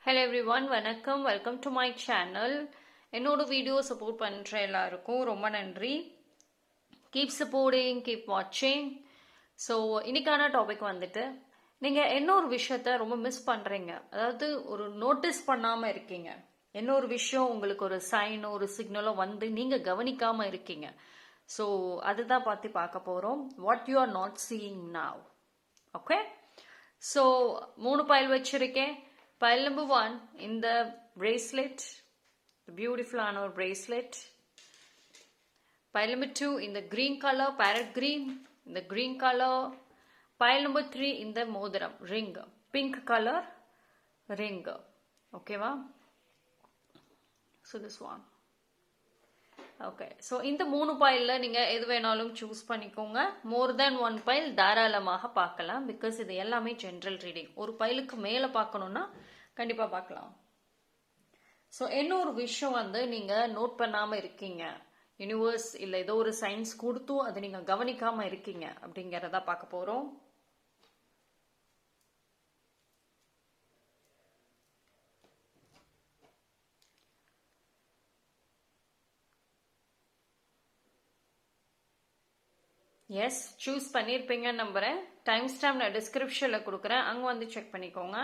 Hello every one, வணக்கம். Welcome to my channel. என்னோட video support பண்ணுற எல்லாருக்கும் ரொம்ப நன்றி. கீப் சப்போர்ட்டிங், கீப் வாட்சிங். ஸோ இன்னைக்கான டாபிக் வந்துட்டு, நீங்கள் என்ன ஒரு விஷயத்த ரொம்ப மிஸ் பண்ணுறீங்க, அதாவது ஒரு நோட்டீஸ் பண்ணாமல் இருக்கீங்க, என்ன ஒரு விஷயம் உங்களுக்கு ஒரு சைனோ ஒரு சிக்னலோ வந்து நீங்கள் கவனிக்காமல் இருக்கீங்க. ஸோ அதுதான் பார்க்க போகிறோம். What you are not seeing now. Okay, so 3 file வச்சிருக்கேன். Pile number 1 in the bracelet, the beautiful honor bracelet. Pile number 2 in the green color, parrot green, in the green color. Pile number 3 in the modaram, ring, pink color ring. Okay, va? So this one. Okay, so இந்த 3 பைல்ல நீங்க எது வேணாலும் choose பண்ணிக்கோங்க. மோர் தென் 1 file தாராளமாக பார்க்கலாம். Because இது எல்லாமே general reading. ஒரு பைலுக்கு மேல பார்க்கணும்னா கண்டிப்பா பார்க்கலாம். ஸோ என்ன ஒரு விஷயம் வந்து நீங்க நோட் பண்ணாம இருக்கீங்க, யூனிவர்ஸ் இல்ல ஏதோ ஒரு சயின்ஸ் கொடுத்தும் அதை நீங்க கவனிக்காம இருக்கீங்க அப்படிங்கறத பார்க்க போறோம். எஸ், சூஸ் பண்ணியிருப்பீங்கன்னு நம்புறேன். டைம் ஸ்டாம்ப் நான் டிஸ்கிரிப்ஷன்ல கொடுக்குறேன், அங்க வந்து செக் பண்ணிக்கோங்க.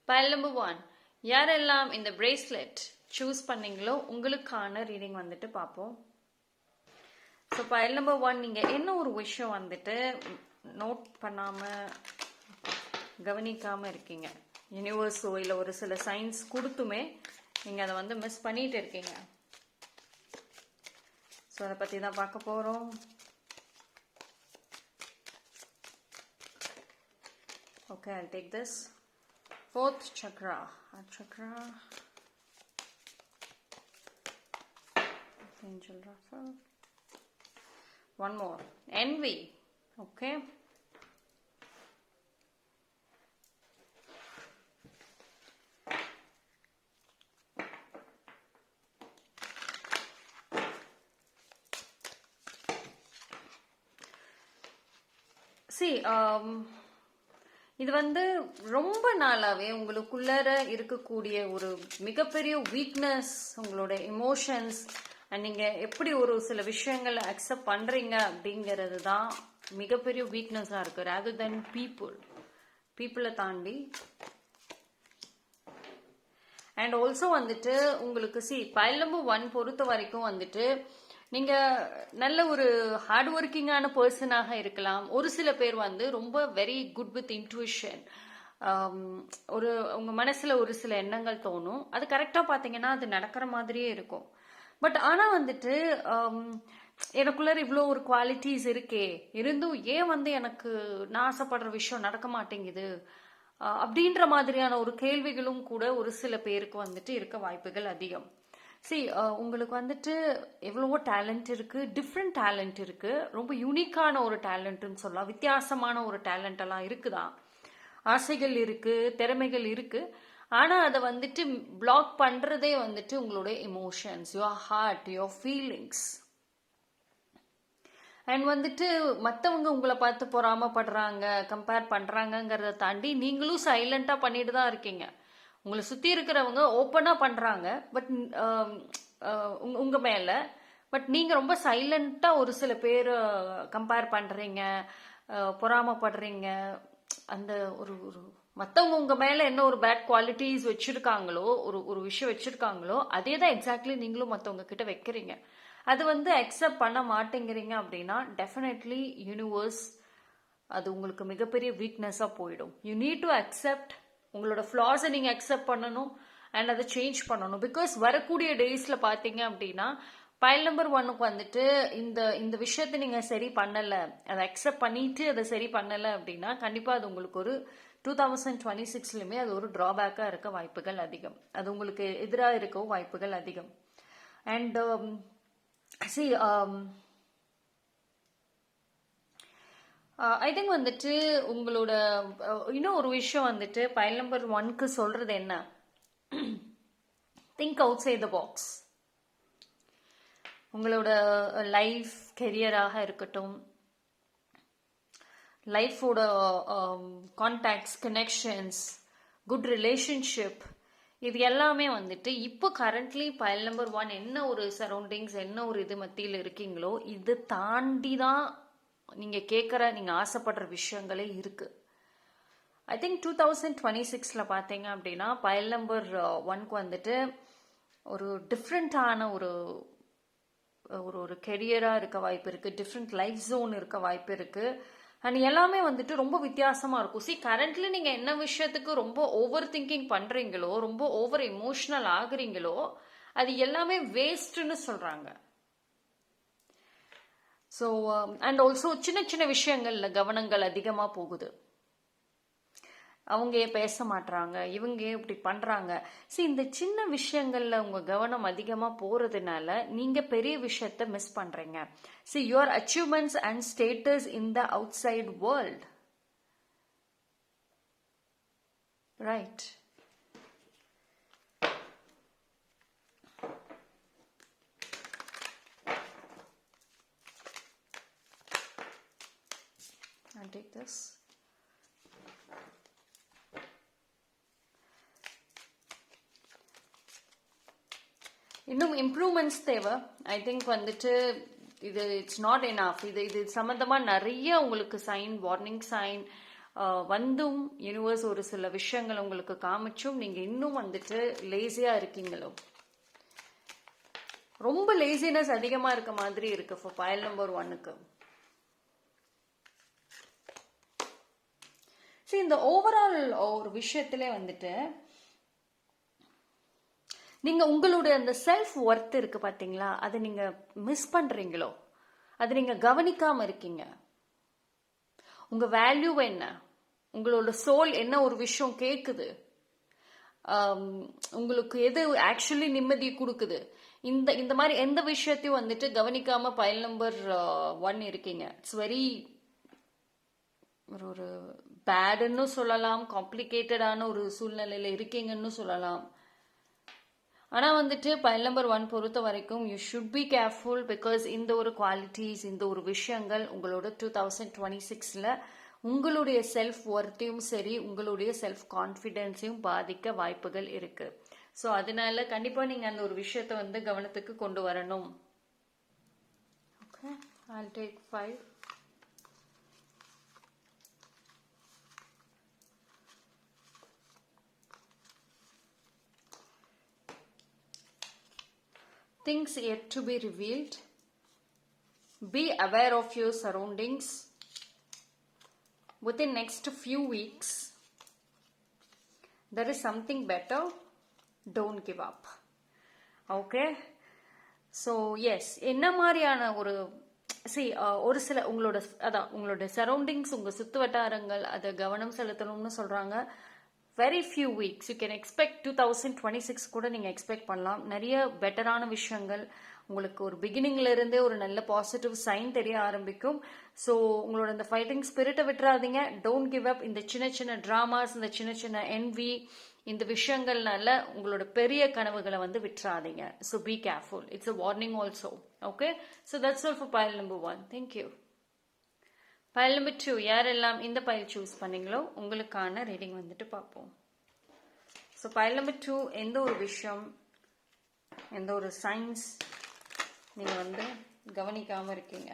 பைல் நம்பர் 1, யாரெல்லாம் இந்த பிரேஸ்லெட் சூஸ் பண்ணீங்களோ உங்களுக்கான ரீடிங் வந்துட்டு பார்ப்போம். ஸோ பைல் நம்பர் 1, நீங்க என்ன ஒரு விஷயம் வந்துட்டு நோட் பண்ணாம கவனிக்காம இருக்கீங்க, யூனிவர்ஸோ இல்லை ஒரு சில சயின்ஸ் கொடுத்துமே நீங்க அதை வந்து மிஸ் பண்ணிட்டு இருக்கீங்க. ஸோ அதை பற்றி தான் பார்க்க போகிறோம். Okay, I'll take this. Fourth chakra, chakra. Angel Raphael. One more, envy. Okay. See, இது வந்து ரொம்ப நாளாவே உங்களுக்குள்ளார இருக்கக்கூடிய ஒரு மிகப்பெரிய வீக்னஸ், உங்களோட எமோஷன்ஸ், நீங்க எப்படி ஒரு சில விஷயங்களை அக்செப்ட் பண்றீங்க அப்படிங்கிறது தான் மிகப்பெரிய வீக்னஸா இருக்கு. ரேதர் தென் பீப்புளை தாண்டி. அண்ட் ஆல்சோ வந்துட்டு உங்களுக்கு பைல் நம்பர் 1 பொறுத்த வரைக்கும் வந்துட்டு நீங்க நல்ல ஒரு ஹார்ட் ஒர்க்கிங்கான பர்சனாக இருக்கலாம். ஒரு சில பேர் வந்து ரொம்ப வெரி குட் வித் இன்ட்யூஷன். ஒரு உங்க மனசுல ஒரு சில எண்ணங்கள் தோணும், அது கரெக்டா பாத்தீங்கன்னா அது நடக்கிற மாதிரியே இருக்கும். பட் ஆனா வந்துட்டு எனக்குள்ள இவ்வளோ ஒரு குவாலிட்டிஸ் இருக்கே, இருந்தும் ஏன் வந்து எனக்கு நான் ஆசைப்படுற விஷயம் நடக்க மாட்டேங்குது அப்படின்ற மாதிரியான ஒரு கேள்விகளும் கூட ஒரு சில பேருக்கு வந்துட்டு இருக்க வாய்ப்புகள் அதிகம். உங்களுக்கு வந்துட்டு எவ்வளவோ டேலண்ட் இருக்கு, டிஃப்ரெண்ட் டேலண்ட் இருக்கு, ரொம்ப யூனிக்கான ஒரு டேலண்ட்னு சொல்லலாம், வித்தியாசமான ஒரு டேலண்ட் எல்லாம் இருக்குதான், ஆசைகள் இருக்கு, திறமைகள் இருக்கு. ஆனா அதை வந்துட்டு பிளாக் பண்றதே வந்துட்டு உங்களோட emotions, your heart, your feelings. And வந்துட்டு மற்றவங்க உங்களை பார்த்து பொறாமப்படுறாங்க, கம்பேர் பண்றாங்கிறத தாண்டி நீங்களும் சைலண்டா பண்ணிட்டு தான் இருக்கீங்க. உங்களை சுத்தி இருக்கிறவங்க ஓப்பனா பண்றாங்க பட் உங்க மேல, பட் நீங்க ரொம்ப சைலண்டா ஒரு சில பேர் கம்பேர் பண்றீங்க, பொறாமப்படுறீங்க. அந்த ஒரு ஒரு மற்றவங்க உங்க மேல என்ன ஒரு பேட் குவாலிட்டிஸ் வச்சிருக்காங்களோ, ஒரு விஷயம் வச்சிருக்காங்களோ, அதே தான் எக்ஸாக்ட்லி நீங்களும் மற்றவங்க கிட்ட வைக்கிறீங்க. அது வந்து அக்செப்ட் பண்ண மாட்டேங்கிறீங்க அப்படின்னா டெஃபினெட்லி யூனிவர்ஸ் அது உங்களுக்கு மிகப்பெரிய வீக்னஸா போயிடும். யூ நீட் டு அக்செப்ட் உங்களோட ஃப்ளாஸை நீங்க அக்செப்ட் பண்ணணும் அண்ட் அதை சேஞ்ச் பண்ணணும். பிகாஸ் வரக்கூடிய டேஸ்ல பாத்தீங்க அப்படின்னா பைல் நம்பர் 1க்கு வந்துட்டு இந்த விஷயத்தை நீங்க சரி பண்ணல, அதை அக்செப்ட் பண்ணிட்டு அதை சரி பண்ணல அப்படின்னா கண்டிப்பா அது உங்களுக்கு ஒரு 2026லயுமே அது ஒரு டிராபேக்கா இருக்க வாய்ப்புகள் அதிகம், அது உங்களுக்கு எதிராக இருக்க வாய்ப்புகள் அதிகம். அண்ட் ஐ திங்க் வந்துட்டு உங்களோட இன்னும் ஒரு விஷயம் வந்துட்டு பைல் நம்பர் 1க்கு சொல்றது என்ன, think outside the box. உங்களோட லைஃப் கெரியராக இருக்கட்டும், லைஃபோட கான்டாக்ட்ஸ், கனெக்ஷன்ஸ், குட் ரிலேஷன்ஷிப், இது எல்லாமே வந்துட்டு இப்போ கரண்ட்லி பைல் நம்பர் 1 என்ன ஒரு சரௌண்டிங்ஸ், என்ன ஒரு இது மத்தியில் இருக்கீங்களோ இது தாண்டி தான் நீங்கள் கேட்குற, நீங்கள் ஆசைப்படுற விஷயங்களே இருக்குது. ஐ திங்க் 2026 பார்த்தீங்க அப்படின்னா பைல் நம்பர் 1க்கு வந்துட்டு ஒரு டிஃப்ரெண்ட்டான ஒரு ஒரு ஒரு கெரியராக இருக்க வாய்ப்பு இருக்குது, டிஃப்ரெண்ட் லைஃப் ஜோன் இருக்க வாய்ப்பு இருக்குது. அண்ட் எல்லாமே வந்துட்டு ரொம்ப வித்தியாசமாக இருக்கும். கரண்ட்லி நீங்கள் என்ன விஷயத்துக்கு ரொம்ப ஓவர் திங்கிங் பண்ணுறீங்களோ, ரொம்ப ஓவர் எமோஷ்னல் ஆகுறீங்களோ, அது எல்லாமே வேஸ்ட்டுன்னு சொல்கிறாங்க. ஸோ அண்ட் ஆல்சோ சின்ன சின்ன விஷயங்கள்ல கவனங்கள் அதிகமாக போகுது. அவங்க ஏன் பேச மாட்றாங்க, இவங்க ஏன் இப்படி பண்றாங்க. இந்த சின்ன விஷயங்கள்ல உங்க கவனம் அதிகமா போறதுனால நீங்க பெரிய விஷயத்த மிஸ் பண்றீங்க. Your achievements and status in the outside world, right? I'll take this. இன்னும் இம்ப்ரூவ்மெண்ட்ஸ் தேவை. ஐ திங்க் வந்துட்டு இது இட்ஸ் நாட் எனாஃப். இது சம்மந்தமாக நிறைய உங்களுக்கு சைன், வார்னிங் சைன் வந்தும் யூனிவர்ஸ் ஒரு சில விஷயங்கள் உங்களுக்கு காமிச்சும் நீங்கள் இன்னும் வந்துட்டு லேசியாக இருக்கீங்களோ, ரொம்ப லேசினஸ் அதிகமாக இருக்க மாதிரி இருக்கு ஃபார் பைல் நம்பர் 1க்கு. இந்த ஓவரால் ஒரு விஷயத்திலே வந்துட்டு நீங்க உங்களுடைய அந்த செல்ஃப் ஒர்த் இருக்கு பாத்தீங்களா, அதை நீங்க மிஸ் பண்றீங்களோ, அதை நீங்க கவனிக்காம இருக்கீங்க. உங்க வேல்யூ என்ன, உங்களோட சோல் என்ன ஒரு விஷயம் கேக்குது, உங்களுக்கு எது ஆக்சுவலி நிம்மதி கொடுக்குது, இந்த மாதிரி எந்த விஷயத்தையும் வந்துட்டு கவனிக்காம பைல் நம்பர் 1 இருக்கீங்க. இட்ஸ் வெரி ஒரு பேடுன்னு சொல்லலாம், காம்ப்ளிகேட்டடான ஒரு சூழ்நிலையில இருக்கீங்கன்னு சொல்லலாம். ஆனால் வந்துட்டு பைல் நம்பர் 1 பொறுத்த வரைக்கும் you should be careful. Because இந்த ஒரு குவாலிட்டிஸ், இந்த ஒரு விஷயங்கள் உங்களோட 2026ல் உங்களுடைய செல்ஃப் ஒர்த்தையும் சரி, உங்களுடைய செல்ஃப் கான்ஃபிடென்ஸையும் பாதிக்க வாய்ப்புகள் இருக்கு. ஸோ அதனால கண்டிப்பாக நீங்கள் அந்த ஒரு விஷயத்தை வந்து கவனத்துக்கு கொண்டு வரணும். Okay, I'll take 5. Things yet to be revealed. Be aware of your surroundings. Within next few weeks, there is something better. Don't give up. Okay? So yes, என்ன மாதிரியான ஒரு ஒரு சில உங்களோட சரௌண்டிங்ஸ், உங்க சுத்து வட்டாரங்கள், அதை கவனம் செலுத்தணும்னு சொல்றாங்க. Very few weeks you can expect. 2026 கூட நீங்கள் எக்ஸ்பெக்ட் பண்ணலாம். நிறைய பெட்டரான விஷயங்கள் உங்களுக்கு ஒரு பிகினிங்ல இருந்தே ஒரு நல்ல பாசிட்டிவ் சைன் தெரிய ஆரம்பிக்கும். ஸோ உங்களோட இந்த ஃபைட்டிங் ஸ்பிரிட்டை விட்டுறாதீங்க. Don't give up. இந்த சின்ன சின்ன ட்ராமாஸ், இந்த சின்ன சின்ன என்வி, இந்த விஷயங்கள்னால உங்களோட பெரிய கனவுகளை வந்து விட்டுறாதீங்க. So be careful. It's a warning also. Okay, so that's all for file number 1. Thank you. File number 2 யாரெல்லாம் இந்த பைல் சூஸ் பண்ணீங்களோ உங்களுக்கான ரீடிங் வந்துட்டு பார்ப்போம். ஸோ பைல் நம்பர் 2 எந்த ஒரு விஷயம், எந்த ஒரு சயின்ஸ் நீங்கள் வந்து கவனிக்காமல் இருக்கீங்க?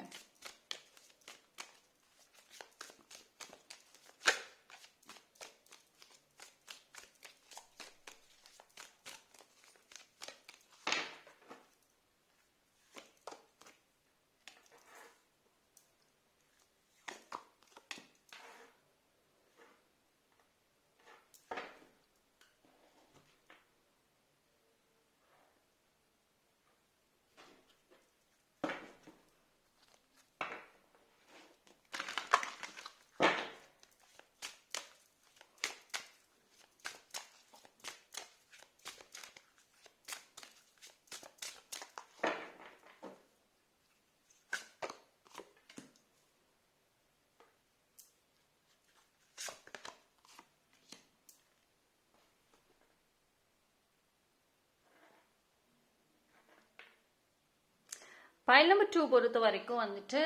பைல் நம்பர் 2 பொறுத்த வரைக்கும் வந்துட்டு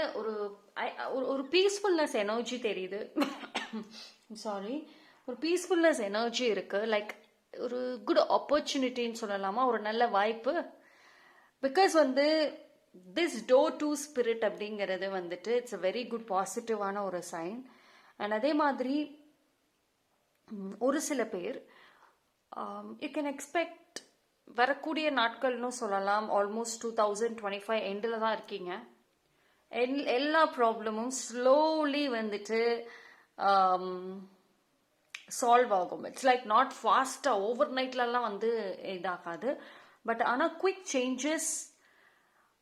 ஒரு பீஸ்ஃபுல்னஸ் எனர்ஜி தெரியுது. சாரி, ஒரு பீஸ்ஃபுல்னஸ் எனர்ஜி இருக்கு. லைக் ஒரு குட் ஆப்பர்ச்சுனிட்டின்னு சொல்லலாமா, ஒரு நல்ல வாய்ப்பு. பிகாஸ் வந்து திஸ் டோர் டு ஸ்பிரிட் அப்படிங்கிறது வந்துட்டு இட்ஸ் அ வெரி குட் பாசிட்டிவான ஒரு சைன். அண்ட் அதே மாதிரி ஒரு சில பேர் யூ கேன் எக்ஸ்பெக்ட் வரக்கூடிய நாட்கள்னு சொல்லலாம். ஆல்மோஸ்ட் 2025 எண்டில் தான் இருக்கீங்க. எல்லா ப்ராப்ளமும் ஸ்லோலி வந்துட்டு சால்வ் ஆகும். இட்ஸ் லைக் நாட் ஃபாஸ்ட்டாக ஓவர் நைட்லலாம் வந்து இதாகாது. பட் ஆனால் குவிக் சேஞ்சஸ்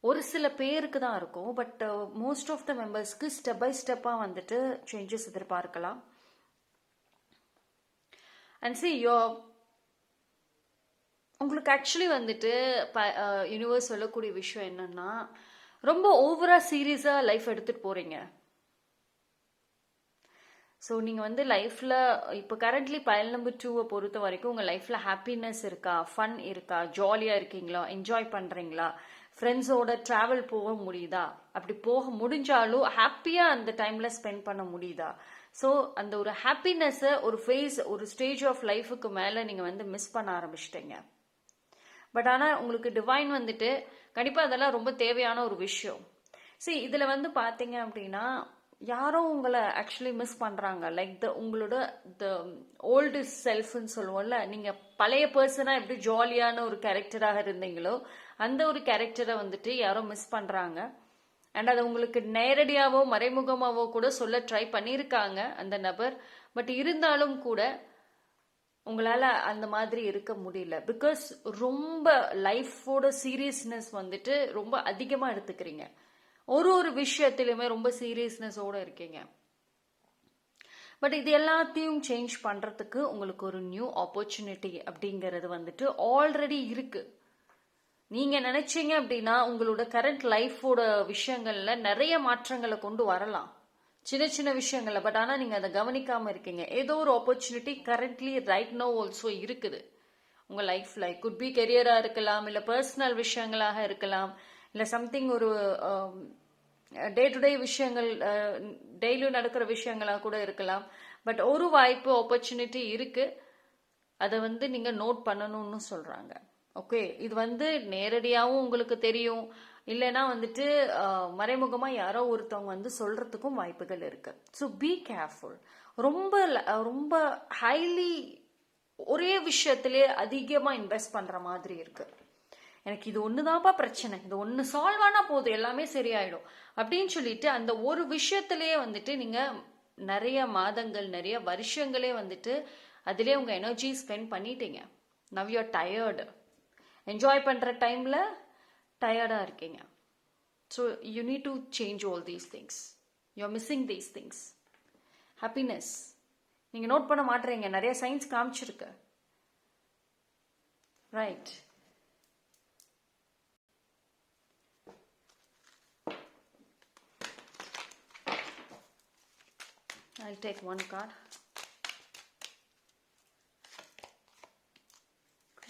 ஒரு சில பேருக்கு தான் இருக்கும். பட் மோஸ்ட் ஆஃப் த மெம்பர்ஸ்க்கு ஸ்டெப் பை ஸ்டெப்பாக வந்துட்டு சேஞ்சஸ் எதிர்பார்க்கலாம். அண்ட் சி உங்களுக்கு ஆக்சுவலி வந்துட்டு யூனிவர்ஸ் சொல்லக்கூடிய விஷயம் என்னன்னா, ரொம்ப ஓவரா சீரியஸா லைஃப் எடுத்துட்டு போறீங்க. ஸோ நீங்கள் வந்து லைஃப்பில் இப்போ கரண்ட்லி பைல் நம்பர் 2 பொறுத்த வரைக்கும் உங்கள் லைஃப்பில் ஹாப்பினஸ் இருக்கா, ஃபன் இருக்கா, ஜாலியாக இருக்கீங்களா, என்ஜாய் பண்ணுறீங்களா, ஃப்ரெண்ட்ஸோட ட்ராவல் போக முடியுதா, அப்படி போக முடிஞ்சாலும் ஹாப்பியாக அந்த டைமில் ஸ்பெண்ட் பண்ண முடியுதா? ஸோ அந்த ஒரு ஹாப்பினஸ்ஸை ஒரு ஃபேஸ், ஒரு ஸ்டேஜ் ஆஃப் லைஃபுக்கு மேலே நீங்கள் வந்து மிஸ் பண்ண ஆரம்பிச்சிட்டீங்க. பட் ஆனால் உங்களுக்கு டிவைன் வந்துட்டு கண்டிப்பாக அதெல்லாம் ரொம்ப தேவையான ஒரு விஷயம். சரி, இதில் வந்து பார்த்தீங்க அப்படின்னா யாரோ உங்களை ஆக்சுவலி மிஸ் பண்ணுறாங்க. லைக் உங்களோட த ஓல்டு செல்ஃப்னு சொல்லுவோம்ல, நீங்கள் பழைய பர்சனாக எப்படி ஜாலியான ஒரு கேரக்டராக இருந்தீங்களோ அந்த ஒரு கேரக்டரை வந்துட்டு யாரோ மிஸ் பண்ணுறாங்க. அண்ட் அதை உங்களுக்கு நேரடியாகவோ மறைமுகமாகவோ கூட சொல்ல ட்ரை பண்ணியிருக்காங்க அந்த நபர். பட் இருந்தாலும் கூட உங்களால் அந்த மாதிரி இருக்க முடியல. பிகாஸ் ரொம்ப லைஃபோட சீரியஸ்னஸ் வந்துட்டு ரொம்ப அதிகமாக எடுத்துக்கிறீங்க. ஒரு விஷயத்திலுமே ரொம்ப சீரியஸ்னஸோடு இருக்கீங்க. பட் இது எல்லாத்தையும் சேஞ்ச் பண்ணுறதுக்கு உங்களுக்கு ஒரு நியூ ஆப்பர்ச்சுனிட்டி அப்படிங்கிறது வந்துட்டு ஆல்ரெடி இருக்கு. நீங்கள் நினைச்சீங்க அப்படின்னா உங்களோட கரண்ட் லைஃபோட விஷயங்கள்ல நிறைய மாற்றங்களை கொண்டு வரலாம், சின்ன சின்ன விஷயங்கள்ல. பட் ஆனால் நீங்கள் அதை கவனிக்காமல் இருக்கீங்க. ஏதோ ஒரு opportunity currently right now also இருக்குது உங்கள் லைஃப்ல. குட் பி கெரியராக இருக்கலாம், இல்லை பர்சனல் விஷயங்களாக இருக்கலாம், இல்லை சம்திங் ஒரு டே டு டே விஷயங்கள், டெய்லியும் நடக்கிற விஷயங்களாக கூட இருக்கலாம். பட் ஒரு வாய்ப்பு, ஆப்பர்ச்சுனிட்டி இருக்கு. அதை வந்து நீங்க நோட் பண்ணணும்னு சொல்றாங்க. ஓகே, இது வந்து நேரடியாகவும் உங்களுக்கு தெரியும், இல்லைன்னா வந்துட்டு மறைமுகமா யாரோ ஒருத்தவங்க வந்து சொல்றதுக்கும் வாய்ப்புகள் இருக்கு. So be careful. ரொம்ப ரொம்ப ஹைலி ஒரே விஷயத்திலே அதிகமா இன்வெஸ்ட் பண்ற மாதிரி இருக்கு. எனக்கு இது ஒண்ணுதான்ப்பா பிரச்சனை, இது ஒண்ணு சால்வ் ஆனா போதும், எல்லாமே சரியாயிடும் அப்படின்னு சொல்லிட்டு அந்த ஒரு விஷயத்திலேயே வந்துட்டு நீங்க நிறைய மாதங்கள், நிறைய வருஷங்களே வந்துட்டு அதிலே உங்க எனர்ஜி ஸ்பெண்ட் பண்ணிட்டீங்க. Now you are tired. என்ஜாய் பண்ற டைம்ல டயர்டா இருக்கீங்க. So you need to change all these things. You are missing these things. Happiness நீங்க நோட் பண்ண மாட்டீங்க. நிறைய சயின்ஸ் காமிச்சிருக்கு. Right. I'll take one card.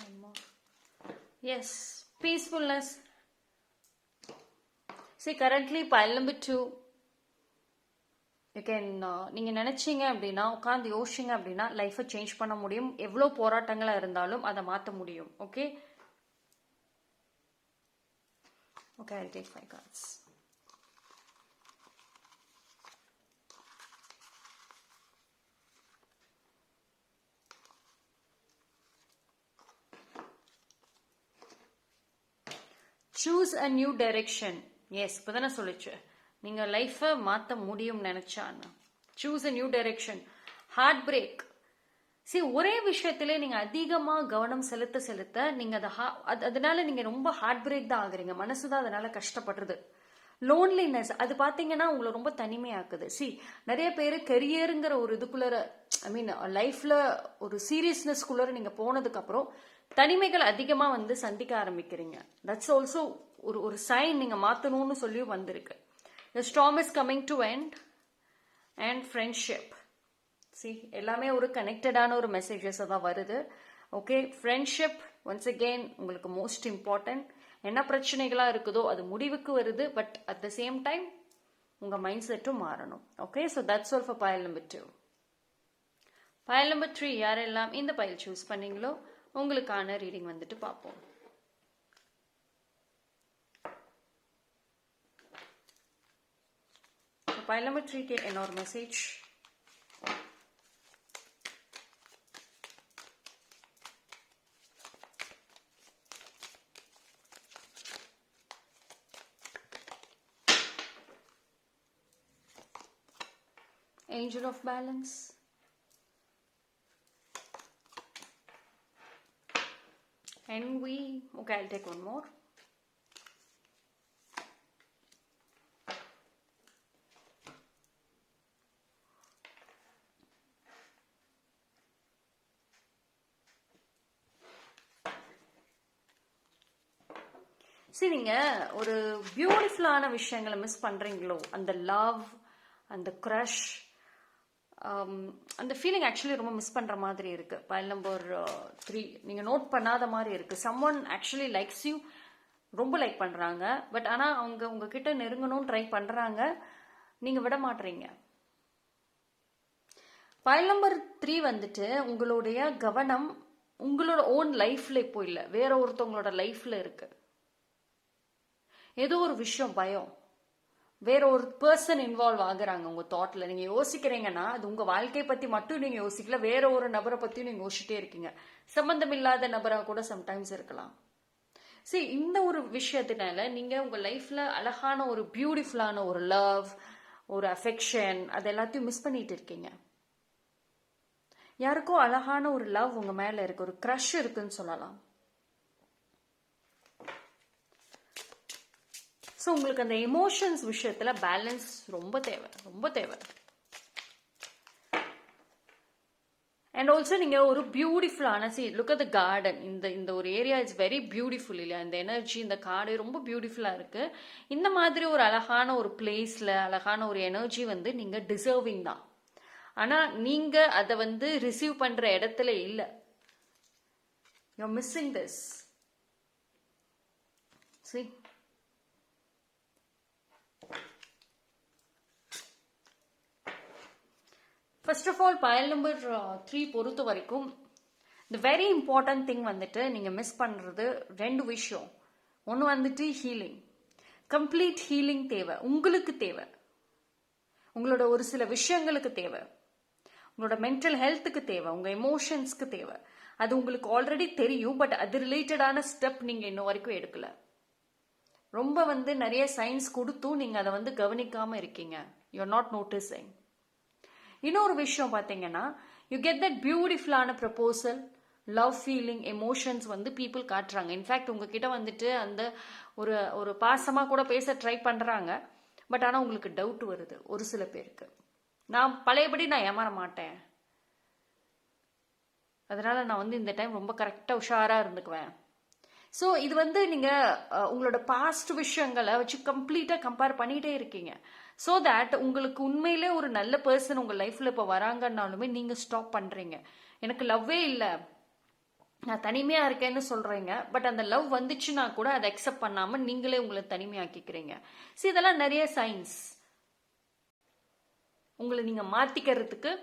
One more. Yes, peacefulness. See, currently pile number 2. You can நீங்க நினைச்சீங்க அப்படின்னா, உட்கார்ந்து யோசிச்சீங்க அப்படின்னா லைஃபை சேஞ்ச் பண்ண முடியும். எவ்வளோ போராட்டங்களா இருந்தாலும் அதை மாற்ற முடியும். Okay, okay, I'll take 5 cards. Choose a new direction. Yes, இப்போதானே சொல்லிச்சு நீங்கள் லைஃப்பை மாற்ற முடியும் நினைச்சான்னு. Choose a new direction. Heartbreak. சரி, ஒரே விஷயத்திலே நீங்கள் அதிகமாக கவனம் செலுத்த நீங்கள் அதனால நீங்கள் ரொம்ப ஹார்ட் பிரேக் தான் ஆகுறீங்க. மனசு தான் அதனால கஷ்டப்படுறது. லோன்லினஸ், அது பார்த்தீங்கன்னா உங்களை ரொம்ப தனிமையாக்குது. நிறைய பேர் கெரியருங்கிற ஒரு இதுக்குள்ளே, ஐ மீன் லைஃப்பில் ஒரு சீரியஸ்னஸ்குள்ளே நீங்கள் போனதுக்கப்புறம் தனிமைகள் அதிகமாக வந்து சந்திக்க ஆரம்பிக்கிறீங்க. தட்ஸ் ஆல்சோ ஒரு சைன் நீங்கள் மாற்றணும்னு சொல்லி வந்திருக்கு. The storm is coming to end. And friendship. எல்லாமே ஒரு கனெக்டடான ஒரு மெசேஜஸ் தான் வருது. ஓகே, ஃப்ரெண்ட்ஷிப் ஒன்ஸ் அகெயின் உங்களுக்கு மோஸ்ட் இம்பார்ட்டன்ட். என்ன பிரச்சனைகளாக இருக்குதோ அது முடிவுக்கு வருது. But at the same time உங்கள் மைண்ட் செட்டும் மாறணும். Okay, so that's all for file number 2. File number 3 யாரெல்லாம் இந்த பயல் சூஸ் பண்ணீங்களோ உங்களுக்கான ரீடிங் வந்துட்டு பார்ப்போம். பயல் நம்பர் 3 என்ன ஒரு message? Angel of Balance, Envy. Okay, I'll take one more. சரி, நீங்கள் ஒரு பியூட்டிஃபுல்லான விஷயங்களை மிஸ் பண்ணுறீங்களோ, அந்த லவ், அந்த க்ரஷ், அந்த ஃபீலிங் ஆக்சுவலி ரொம்ப மிஸ் பண்ணுற மாதிரி இருக்குது. பயல் நம்பர் 3 நீங்கள் நோட் பண்ணாத மாதிரி இருக்குது. சம்ஒன் ஆக்சுவலி லைக்ஸ் யூ, ரொம்ப லைக் பண்ணுறாங்க. பட் ஆனால் அவங்க உங்ககிட்ட நெருங்கணும்னு ட்ரை பண்ணுறாங்க, நீங்கள் விட மாட்டுறீங்க. பயல் நம்பர் 3 வந்துட்டு உங்களுடைய கவனம் உங்களோட ஓன் லைஃப்ல இப்போ இல்லை, வேற ஒருத்தவங்களோட லைஃப்ல இருக்கு. ஏதோ ஒரு விஷயம் பயம், வேற ஒரு பர்சன் இன்வால்வ் ஆகுறாங்க உங்க தாட்ல. நீங்க யோசிக்கிறீங்கன்னா அது உங்க வாழ்க்கையை பத்தி மட்டும் நீங்க யோசிக்கல, வேற ஒரு நபரை பத்தியும் நீங்க யோசிச்சுட்டே இருக்கீங்க. சம்பந்தம் இல்லாத நபரா கூட சம்டைம்ஸ் இருக்கலாம். சரி, இந்த ஒரு விஷயத்தினால நீங்க உங்க லைஃப்ல அழகான ஒரு பியூட்டிஃபுல்லான ஒரு லவ், ஒரு அஃபெக்ஷன், அது எல்லாத்தையும் மிஸ் பண்ணிட்டு இருக்கீங்க. யாருக்கோ அழகான ஒரு லவ் உங்க மேல இருக்கு, ஒரு க்ரஷ் இருக்குன்னு சொல்லலாம். ஸோ உங்களுக்கு அந்த எமோஷன்ஸ் விஷயத்துல பேலன்ஸ் ரொம்ப தேவை, ரொம்ப தேவை. அண்ட் ஆல்சோ நீங்க ஒரு பியூட்டிஃபுல்லான லுக் அட் த கார்டன். இந்த ஒரு ஏரியா இஸ் வெரி பியூட்டிஃபுல் இல்லையா? இந்த எனர்ஜி, இந்த காடு ரொம்ப பியூட்டிஃபுல்லா இருக்கு. இந்த மாதிரி ஒரு அழகான ஒரு பிளேஸ்ல அழகான ஒரு எனர்ஜி வந்து நீங்க டிசர்விங் தான். ஆனா நீங்க அதை வந்து ரிசீவ் பண்ற இடத்துல இல்லை. You are missing this. See? First of all பயல் நம்பர் 3 பொறுத்த வரைக்கும் இந்த வெரி இம்பார்ட்டன்ட் திங் வந்துட்டு நீங்கள் மிஸ் பண்ணுறது 2 விஷயம். ஒன்று வந்துட்டு ஹீலிங், கம்ப்ளீட் ஹீலிங் தேவை, உங்களுக்கு தேவை, உங்களோட ஒரு சில விஷயங்களுக்கு தேவை, உங்களோட மென்டல் ஹெல்த்துக்கு தேவை, உங்கள் எமோஷன்ஸ்க்கு தேவை. அது உங்களுக்கு ஆல்ரெடி தெரியும், பட் அது ரிலேட்டடான ஸ்டெப் நீங்கள் இன்னும் வரைக்கும் எடுக்கல. ரொம்ப வந்து நிறைய சயின்ஸ் கொடுத்தும் நீங்கள் அதை வந்து கவனிக்காமல் இருக்கீங்க. You are not noticing. இன்னொரு விஷயம் பார்த்தீங்கன்னா, யூ கெட் தட் பியூட்டிஃபுல்லான ப்ரப்போசல், லவ் ஃபீலிங், எமோஷன்ஸ் வந்து பீப்புள் காட்டுறாங்க. இன்ஃபேக்ட் உங்ககிட்ட வந்துட்டு அந்த ஒரு பாசமாக கூட பேச ட்ரை பண்ணுறாங்க. பட் ஆனால் உங்களுக்கு டவுட் வருது ஒரு சில பேருக்கு. நான் பழையபடி நான் ஏமாற மாட்டேன், அதனால நான் வந்து இந்த டைம் ரொம்ப கரெக்டாக உஷாராக இருந்துக்குவேன். ஸோ இது வந்து நீங்கள் உங்களோட பாஸ்ட் விஷயங்களை வச்சு கம்ப்ளீட்டாக கம்பேர் பண்ணிகிட்டே இருக்கீங்க. ஸோ தட் உங்களுக்கு உண்மையிலே ஒரு நல்ல பர்சன் உங்கள் லைஃப்பில் இப்போ வராங்கன்னாலுமே நீங்கள் ஸ்டாப் பண்ணுறீங்க. எனக்கு லவ்வே இல்லை, நான் தனிமையாக இருக்கேன்னு சொல்கிறீங்க. பட் அந்த லவ் வந்துச்சுன்னா கூட அதை அக்செப்ட் பண்ணாமல் நீங்களே உங்களை தனிமையாக்கிக்கிறீங்க. ஸோ இதெல்லாம் நிறைய சயின்ஸ். உங்களை நீங்கள் மாற்றிக்கிறதுக்கு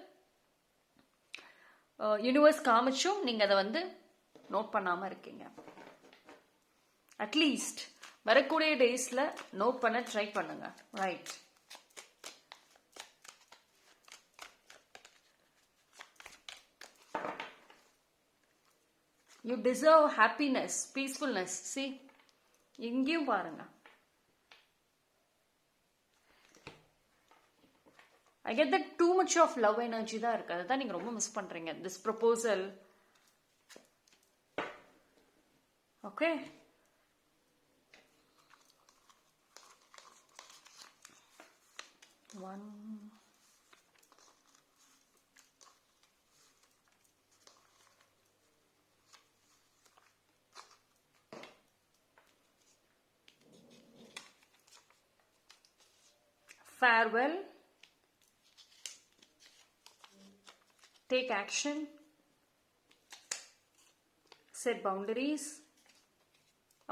யூனிவர்ஸ் காமிச்சும் நீங்கள் அதை வந்து நோட் பண்ணாமல் இருக்கீங்க. அட்லீஸ்ட் வரக்கூடிய டேஸில் நோட் பண்ண ட்ரை பண்ணுங்க. Right. You deserve happiness, peacefulness. C, எங்கேயும் பாருங்க. I get that too much of love energy தான் இருக்கு. அதுதான் நீங்க ரொம்ப மிஸ் பண்றீங்க. This proposal. Okay. One. Farewell. Take action. Set boundaries.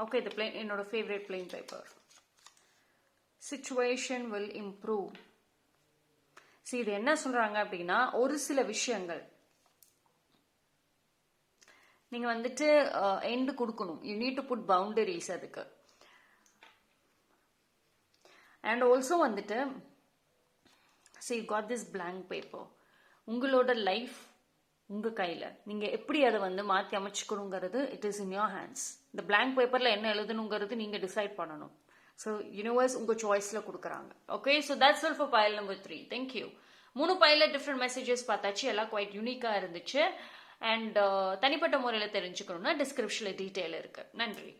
Okay, இது பிளெயின், என்னோட favourite plain paper. Situation will improve. இது என்ன சொல்றாங்க அப்படின்னா, ஒரு சில விஷயங்கள் நீங்க வந்துட்டு எண்டு கொடுக்கணும். You need to put boundaries அதுக்கு. அண்ட் ஆல்சோ வந்துட்டு see you got this blank paper. உங்களோட லைஃப் உங்க கையில, நீங்க எப்படி அதை வந்து மாத்தி அமைச்சுக்கணுங்கிறது it is in your hands. இந்த blank பேப்பர்ல என்ன எழுதணுங்கிறது நீங்க டிசைட் பண்ணணும். ஸோ யூனிவர்ஸ் உங்க சாய்ஸ்ல கொடுக்குறாங்க. Okay, so that's all for file number 3. Thank you. 3 பைல டிஃப்ரெண்ட் மெசேஜஸ் பார்த்தாச்சு, எல்லாம் குவைட் யூனிக்கா இருந்துச்சு. அண்ட் தனிப்பட்ட முறையில் தெரிஞ்சுக்கணும்னா டிஸ்கிரிப்ஷன்ல டீட்டெயில் இருக்கு. நன்றி.